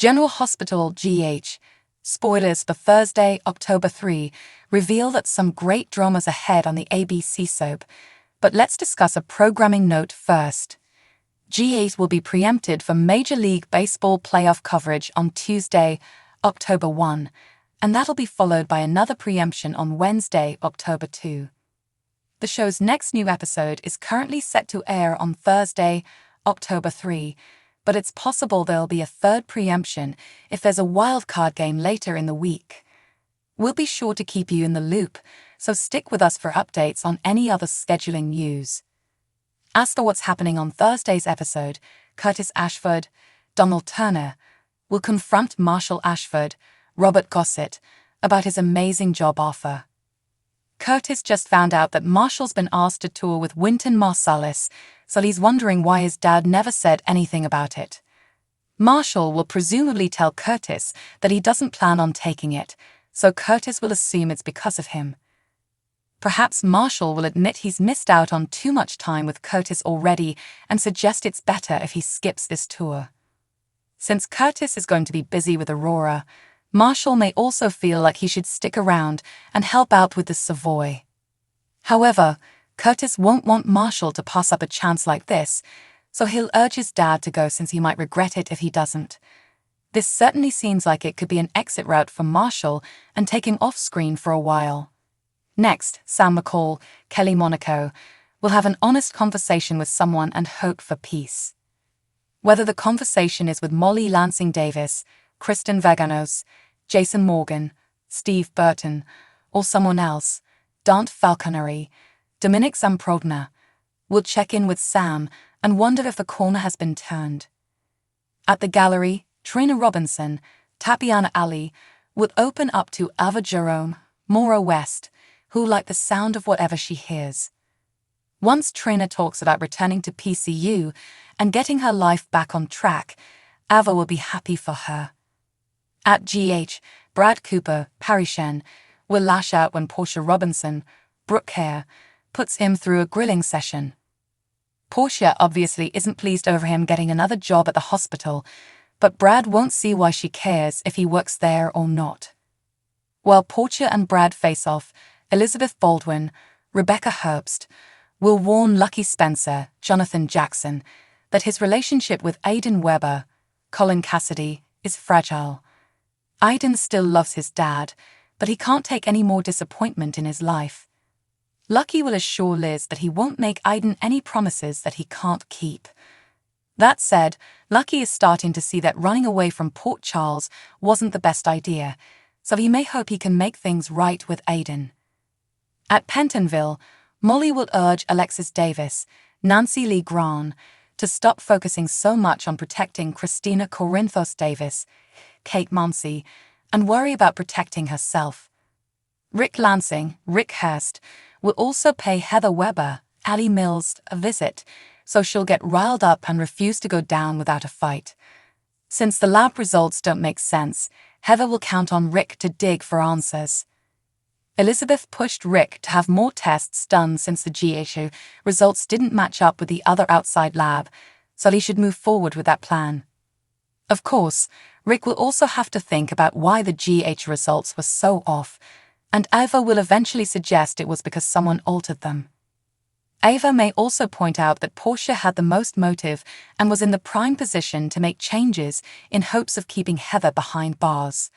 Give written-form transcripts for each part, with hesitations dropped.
General Hospital GH. Spoilers for Thursday, October 3, reveal that some great dramas ahead on the ABC soap. But let's discuss a programming note first. GH will be preempted for Major League Baseball playoff coverage on Tuesday, October 1, and that'll be followed by another preemption on Wednesday, October 2. The show's next new episode is currently set to air on Thursday, October 3, but it's possible there'll be a third preemption if there's a wildcard game later in the week. We'll be sure to keep you in the loop, so stick with us for updates on any other scheduling news. As for what's happening on Thursday's episode, Curtis Ashford, Donald Turner, will confront Marshall Ashford, Robert Gossett, about his amazing job offer. Curtis just found out that Marshall's been asked to tour with Wynton Marsalis, so he's wondering why his dad never said anything about it. Marshall will presumably tell Curtis that he doesn't plan on taking it, so Curtis will assume it's because of him. Perhaps Marshall will admit he's missed out on too much time with Curtis already and suggest it's better if he skips this tour. Since Curtis is going to be busy with Aurora, Marshall may also feel like he should stick around and help out with the Savoy. However, Curtis won't want Marshall to pass up a chance like this, so he'll urge his dad to go since he might regret it if he doesn't. This certainly seems like it could be an exit route for Marshall and take him off screen for a while. Next, Sam McCall, Kelly Monaco, will have an honest conversation with someone and hope for peace. Whether the conversation is with Molly Lansing Davis, Kristen Vaganos, Jason Morgan, Steve Burton, or someone else, Dante Falconeri, Dominic Zamprodna, will check in with Sam and wonder if a corner has been turned. At the gallery, Trina Robinson, Tapiana Ali, will open up to Ava Jerome, Maura West, who like the sound of whatever she hears. Once Trina talks about returning to PCU and getting her life back on track, Ava will be happy for her. At GH, Brad Cooper, Parry Shen, will lash out when Portia Robinson, Brooke Hare, puts him through a grilling session. Portia obviously isn't pleased over him getting another job at the hospital, but Brad won't see why she cares if he works there or not. While Portia and Brad face off, Elizabeth Baldwin, Rebecca Herbst, will warn Lucky Spencer, Jonathan Jackson, that his relationship with Aidan Weber, Colin Cassidy, is fragile. Aidan still loves his dad, but he can't take any more disappointment in his life. Lucky will assure Liz that he won't make Aidan any promises that he can't keep. That said, Lucky is starting to see that running away from Port Charles wasn't the best idea, so he may hope he can make things right with Aidan. At Pentonville, Molly will urge Alexis Davis, Nancy Lee Grahn, to stop focusing so much on protecting Christina Corinthos Davis, Kate Munsey, and worry about protecting herself. Rick Lansing, Rick Hurst, will also pay Heather Weber, Allie Mills, a visit, so she'll get riled up and refuse to go down without a fight. Since the lab results don't make sense, Heather will count on Rick to dig for answers. Elizabeth pushed Rick to have more tests done since the GH results didn't match up with the other outside lab, so he should move forward with that plan. Of course, Rick will also have to think about why the GH results were so off, and Ava will eventually suggest it was because someone altered them. Ava may also point out that Portia had the most motive and was in the prime position to make changes in hopes of keeping Heather behind bars.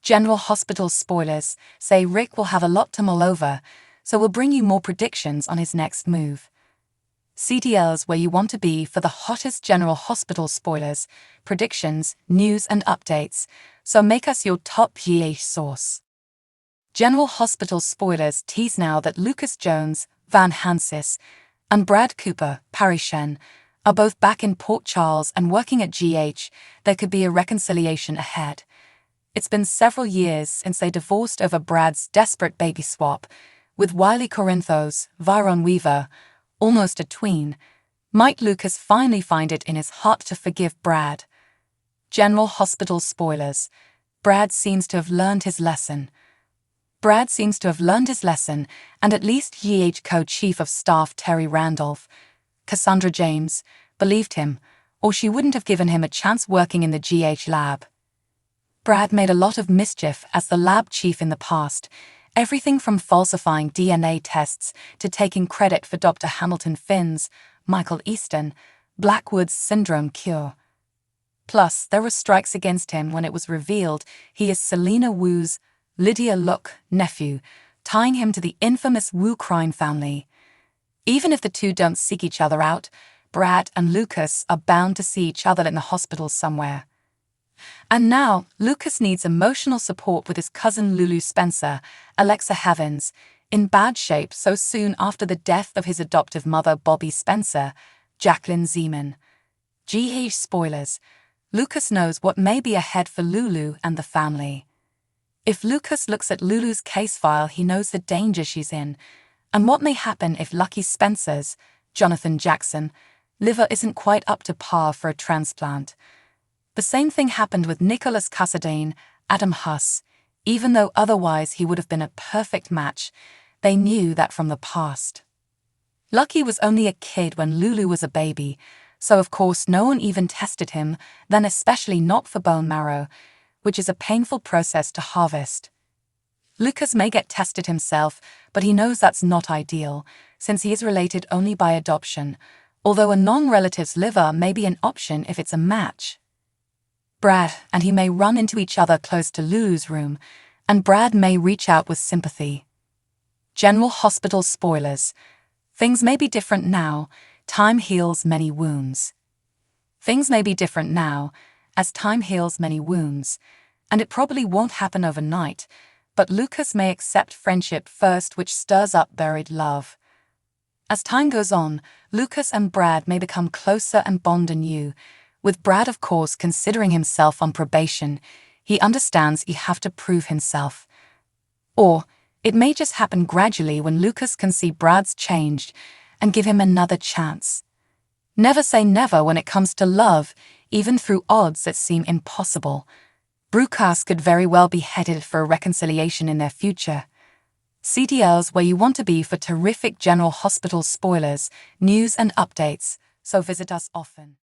General Hospital spoilers say Rick will have a lot to mull over, so we'll bring you more predictions on his next move. CTL's where you want to be for the hottest General Hospital spoilers, predictions, news and updates, so make us your top GH source. General Hospital spoilers tease now that Lucas Jones, Van Hansis, and Brad Cooper, Parry Shen, are both back in Port Charles and working at GH. There could be a reconciliation ahead. It's been several years since they divorced over Brad's desperate baby swap, with Wiley Corinthos, Viron Weaver, almost a tween. Might Lucas finally find it in his heart to forgive Brad? General Hospital spoilers. Brad seems to have learned his lesson. And at least GH co-chief of staff Terry Randolph, Cassandra James, believed him, or she wouldn't have given him a chance working in the GH lab. Brad made a lot of mischief as the lab chief in the past, everything from falsifying DNA tests to taking credit for Dr. Hamilton Finn's, Michael Easton, Blackwood's syndrome cure. Plus, there were strikes against him when it was revealed he is Selena Wu's Lydia Luck nephew, tying him to the infamous Wu crime family. Even if the two don't seek each other out, Brad and Lucas are bound to see each other in the hospital somewhere. And now, Lucas needs emotional support with his cousin Lulu Spencer, Alexa Havens, in bad shape so soon after the death of his adoptive mother Bobby Spencer, Jacqueline Zeman. GH spoilers. Lucas knows what may be ahead for Lulu and the family. If Lucas looks at Lulu's case file, he knows the danger she's in, and what may happen if Lucky Spencer's, Jonathan Jackson, liver isn't quite up to par for a transplant. The same thing happened with Nicholas Cassadine, Adam Huss. Even though otherwise he would have been a perfect match, they knew that from the past. Lucky was only a kid when Lulu was a baby, so of course no one even tested him, then especially not for bone marrow, which is a painful process to harvest. Lucas may get tested himself, but he knows that's not ideal, since he is related only by adoption, although a non-relative's liver may be an option if it's a match. Brad and he may run into each other close to Lulu's room, and Brad may reach out with sympathy. General Hospital spoilers. Things may be different now. Time heals many wounds. Things may be different now, as time heals many wounds, and it probably won't happen overnight, but Lucas may accept friendship first, which stirs up buried love. As time goes on, Lucas and Brad may become closer and bond anew, with Brad of course considering himself on probation. He understands he have to prove himself. Or it may just happen gradually when Lucas can see Brad's changed and give him another chance. Never say never when it comes to love, even through odds that seem impossible. Brewcast could very well be headed for a reconciliation in their future. CDL's where you want to be for terrific General Hospital spoilers, news and updates, so visit us often.